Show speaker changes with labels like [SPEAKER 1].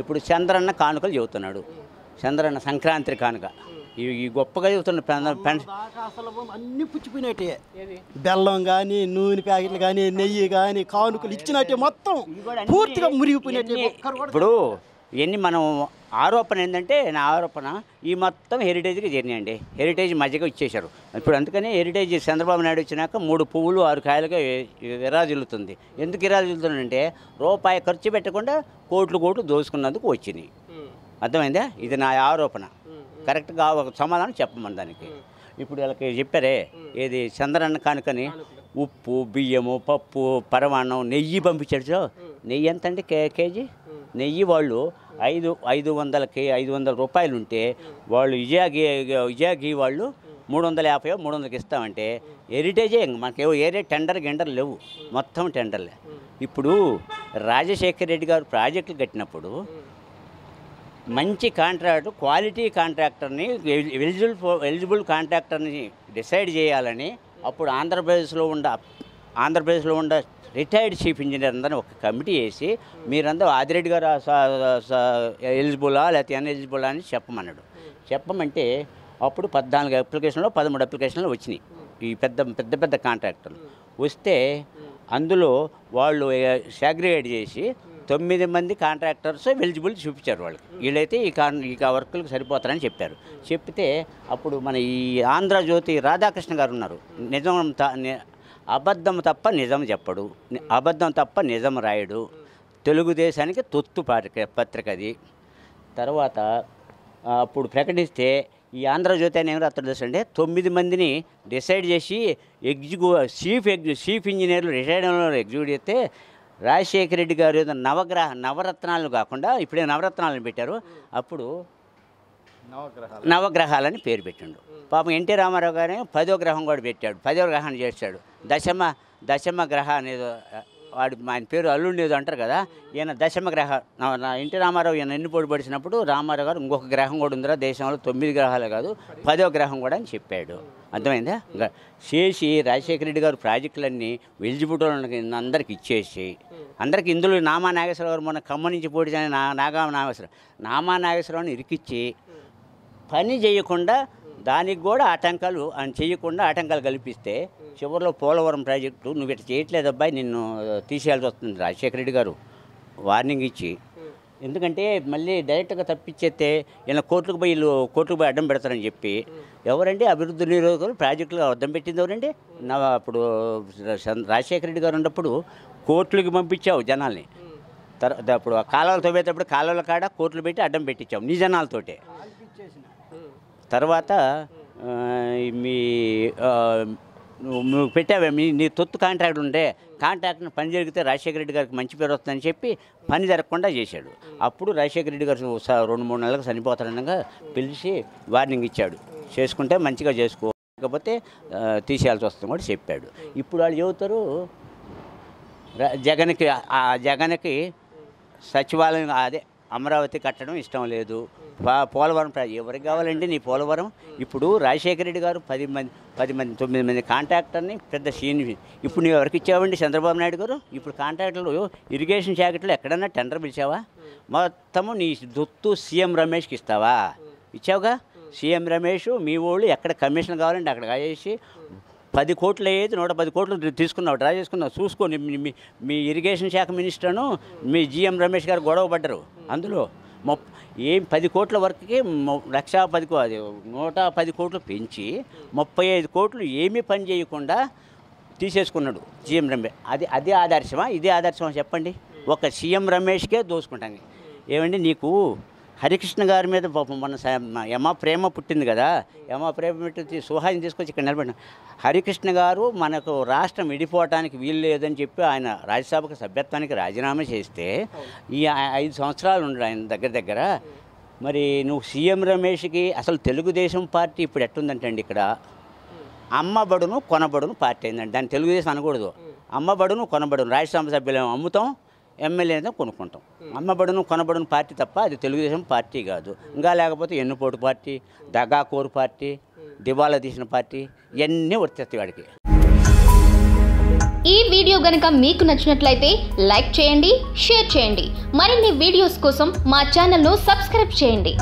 [SPEAKER 1] ఇప్పుడు చంద్రన్న కానుకలు చెబుతున్నాడు. చంద్రన్న సంక్రాంతి కానుక ఈ గొప్పగా చెబుతున్న
[SPEAKER 2] అసలు అన్నీ పుచ్చిపోయినట్టే. బెల్లం కానీ, నూనె ప్యాకెట్లు కానీ, నెయ్యి కానీ, కానుకలు ఇచ్చినట్టే మొత్తం పూర్తిగా మురిగిపోయినట్టే.
[SPEAKER 1] ఇప్పుడు ఇవన్నీ మనం ఆరోపణ ఏంటంటే, నా ఆరోపణ ఈ మొత్తం హెరిటేజ్కి చేరినాయండి. హెరిటేజ్ మధ్యగా ఇచ్చేశారు. ఇప్పుడు అందుకని హెరిటేజ్ చంద్రబాబు నాయుడు వచ్చినాక 3 పువ్వులు 6 కాయలుగా విరాజిల్లుతుంది. ఎందుకు విరాజిల్లుతుందంటే రూపాయి ఖర్చు పెట్టకుండా కోట్లు దోసుకున్నందుకు వచ్చినాయి. అర్థమైందా? ఇది నా ఆరోపణ. కరెక్ట్గా ఒక సమాధానం చెప్పమని దానికి. ఇప్పుడు వీళ్ళకి చెప్పారే ఏది చంద్రన్న కానుకని ఉప్పు, బియ్యము, పప్పు, పరమాన్నం, నెయ్యి పంపించాడు. నెయ్యి ఎంత అండి కేజీ? నెయ్యి వాళ్ళు 500 రూపాయలు ఉంటే వాళ్ళు విజయాగి వాళ్ళు 350 300కి ఇస్తామంటే హెరిటేజే మనకేవో ఏరే గిండర్ లేవు, మొత్తం టెండర్లే. ఇప్పుడు రాజశేఖర రెడ్డి గారు ప్రాజెక్టులు కట్టినప్పుడు మంచి కాంట్రాక్ట్, క్వాలిటీ కాంట్రాక్టర్ని, ఎలిజిబుల్ కాంట్రాక్టర్ని డిసైడ్ చేయాలని అప్పుడు ఆంధ్రప్రదేశ్లో ఉండ రిటైర్డ్ చీఫ్ ఇంజనీర్ అందరినీ ఒక కమిటీ వేసి మీరందరూ ఆదిరెడ్డి గారు ఎలిజిబులా లేకపోతే అన్ఎలిజిబులా అని చెప్పమన్నాడు. చెప్పమంటే అప్పుడు 14 అప్లికేషన్లో 13 అప్లికేషన్లు వచ్చినాయి. ఈ పెద్ద కాంట్రాక్టర్లు వస్తే అందులో వాళ్ళు సాగ్రిగేట్ చేసి 9 మంది కాంట్రాక్టర్స్ ఎలిజిబుల్ చూపించారు వాళ్ళకి. వీళ్ళైతే ఈ వర్కులకు సరిపోతారని చెప్పారు. చెప్తే అప్పుడు మన ఈ ఆంధ్రజ్యోతి రాధాకృష్ణ గారు ఉన్నారు. అబద్ధం తప్ప నిజం చెప్పడు, అబద్ధం తప్ప నిజం రాయడు, తెలుగుదేశానికి తొత్తు పత్రిక అది. తర్వాత అప్పుడు ప్రకటిస్తే ఈ ఆంధ్రజ్యోతి అని ఏమి రాత్రి తెలుసు అంటే 9 మందిని డిసైడ్ చేసి చీఫ్ ఇంజనీర్లు రిటైర్డ్లో ఎగ్జిక్యూట్ చేస్తే రాజశేఖర రెడ్డి గారు ఏదో నవరత్నాలు కాకుండా ఇప్పుడే నవరత్నాలను పెట్టారు. అప్పుడు నవగ్రహాలని పేరు పెట్టిండు. పాపం ఎన్టీ రామారావు గారు 10వ గ్రహం కూడా పెట్టాడు, 10వ గ్రహాన్ని చేశాడు. దశమ గ్రహ అనేది వాడు ఆయన పేరు అల్లుండి ఏదో అంటారు కదా, ఈయన దశమ గ్రహ. ఎన్టీ రామారావు ఈయన ఎన్నిపోటు పడిచినప్పుడు రామారావు గారు ఇంకొక గ్రహం కూడా ఉందిరా దేశంలో, 9 గ్రహాలే కాదు 10వ గ్రహం కూడా అని చెప్పాడు. అర్థమైందా? ఇంకా చేసి రాజశేఖర రెడ్డి గారు ప్రాజెక్టులన్నీ ఎలిజిబుల్ అందరికి ఇచ్చేసి అందరికి ఇందులో నామా నాగేశ్వరరావు గారు మొన్న ఖమ్మం నుంచి పోటీ నామా నాగేశ్వరరావుని ఇరికిచ్చి పని చేయకుండా దానికి కూడా ఆటంకాలు కల్పిస్తే చివరిలో పోలవరం ప్రాజెక్టు నువ్వు ఇట్లా చేయట్లేదు అబ్బాయి, నిన్ను తీసేయాల్సి వస్తుంది రాజశేఖర రెడ్డి గారు వార్నింగ్ ఇచ్చి. ఎందుకంటే మళ్ళీ డైరెక్ట్గా తప్పించేస్తే ఈయన కోర్టుకు పోయి అడ్డం పెడతారని చెప్పి. ఎవరండి అభివృద్ధి నిరోధకులు ప్రాజెక్టులు అడ్డం పెట్టింది ఎవరండి? అప్పుడు రాజశేఖర రెడ్డి గారు ఉన్నప్పుడు కోర్టులకు పంపించావు జనాల్ని. అప్పుడు కాలువలు తవ్వేటప్పుడు కాలువల కాడ కోర్టులు పెట్టి అడ్డం పెట్టించావు నీ జనాలతోటే. తర్వాత నువ్వు పెట్టావే నీ తొత్తు కాంట్రాక్ట్ ఉంటే కాంట్రాక్ట్ని పని జరిగితే రాజశేఖర రెడ్డి గారికి మంచి పేరు వస్తుందని చెప్పి పని జరగకుండా చేశాడు. అప్పుడు రాజశేఖర రెడ్డి గారు 2-3 నెలలకు చనిపోతారనగా పిలిచి వార్నింగ్ ఇచ్చాడు, చేసుకుంటే మంచిగా చేసుకో, లేకపోతే తీసేయాల్సి వస్తుందని కూడా చెప్పాడు. ఇప్పుడు వాళ్ళు చెబుతారు జగన్కి సచివాలయం అదే అమరావతి కట్టడం ఇష్టం లేదు, పోలవరం ఎవరికి కావాలండి నీ పోలవరం? ఇప్పుడు రాజశేఖర రెడ్డి గారు 9 మంది కాంట్రాక్టర్ని పెద్ద సీన్ ఇప్పుడు నువ్వు ఎవరికి ఇచ్చావండి చంద్రబాబు నాయుడు గారు? ఇప్పుడు కాంట్రాక్టర్లు ఇరిగేషన్ శాఖలో ఎక్కడన్నా టెండర్ పిలిచావా? మొత్తము నీ దొత్తు సీఎం రమేష్కి ఇస్తావా? ఇచ్చావుగా. సీఎం రమేష్ మీ వాళ్ళు ఎక్కడ కమిషన్ కావాలంటే అక్కడ కాజేసి 10 కోట్లు అయ్యేది 110 కోట్లు తీసుకున్నావు, డ్రా చేసుకున్నావు. చూసుకొని మీ ఇరిగేషన్ శాఖ మినిస్టర్ను మీ జీఎం రమేష్ గారు గొడవ పడ్డారు. అందులో 10 కోట్ల వరకుకి 110 కోట్లు పెంచి 35 కోట్లు ఏమీ పని చేయకుండా తీసేసుకున్నాడు జీఎం రమేష్. అదే ఆదర్శమా? ఇదే ఆదర్శమా చెప్పండి? ఒక సీఎం రమేష్కే దోసుకుంటాను. ఏమండి నీకు హరికృష్ణ గారి మీద మన యమ ప్రేమ పుట్టింది కదా, యమ ప్రేమ పెట్టి సుహాయిని తీసుకొచ్చి ఇక్కడ నిలబడిన హరికృష్ణ గారు మనకు రాష్ట్రం విడిపోవటానికి వీలు లేదని చెప్పి ఆయన రాజ్యసభకు సభ్యత్వానికి రాజీనామా చేస్తే ఈ 5 సంవత్సరాలు ఉండడు ఆయన దగ్గర. మరి నువ్వు సీఎం రమేష్కి అసలు తెలుగుదేశం పార్టీ ఇప్పుడు ఎట్టుందంటండి, ఇక్కడ అమ్మబడును కొనబడును పార్టీ అయిందండి. దాన్ని తెలుగుదేశం అనకూడదు. అమ్మబడును కొనబడును, రాజ్యసభ సభ్యులేమో అమ్ముతాం, ఎమ్మెల్యేతో కొనుక్కుంటాం. అమ్మబడును కొనబడును పార్టీ తప్ప అది తెలుగుదేశం పార్టీ కాదు. ఇంకా లేకపోతే ఎన్నుపోటు పార్టీ, దగాకోరు పార్టీ, దివాలా తీసిన పార్టీ ఇవన్నీ వర్తిస్తాయి వాడికి.
[SPEAKER 3] ఈ వీడియో గనుక మీకు నచ్చినట్లయితే లైక్ చేయండి, షేర్ చేయండి. మరిన్ని వీడియోస్ కోసం మా ఛానల్ను సబ్స్క్రైబ్ చేయండి.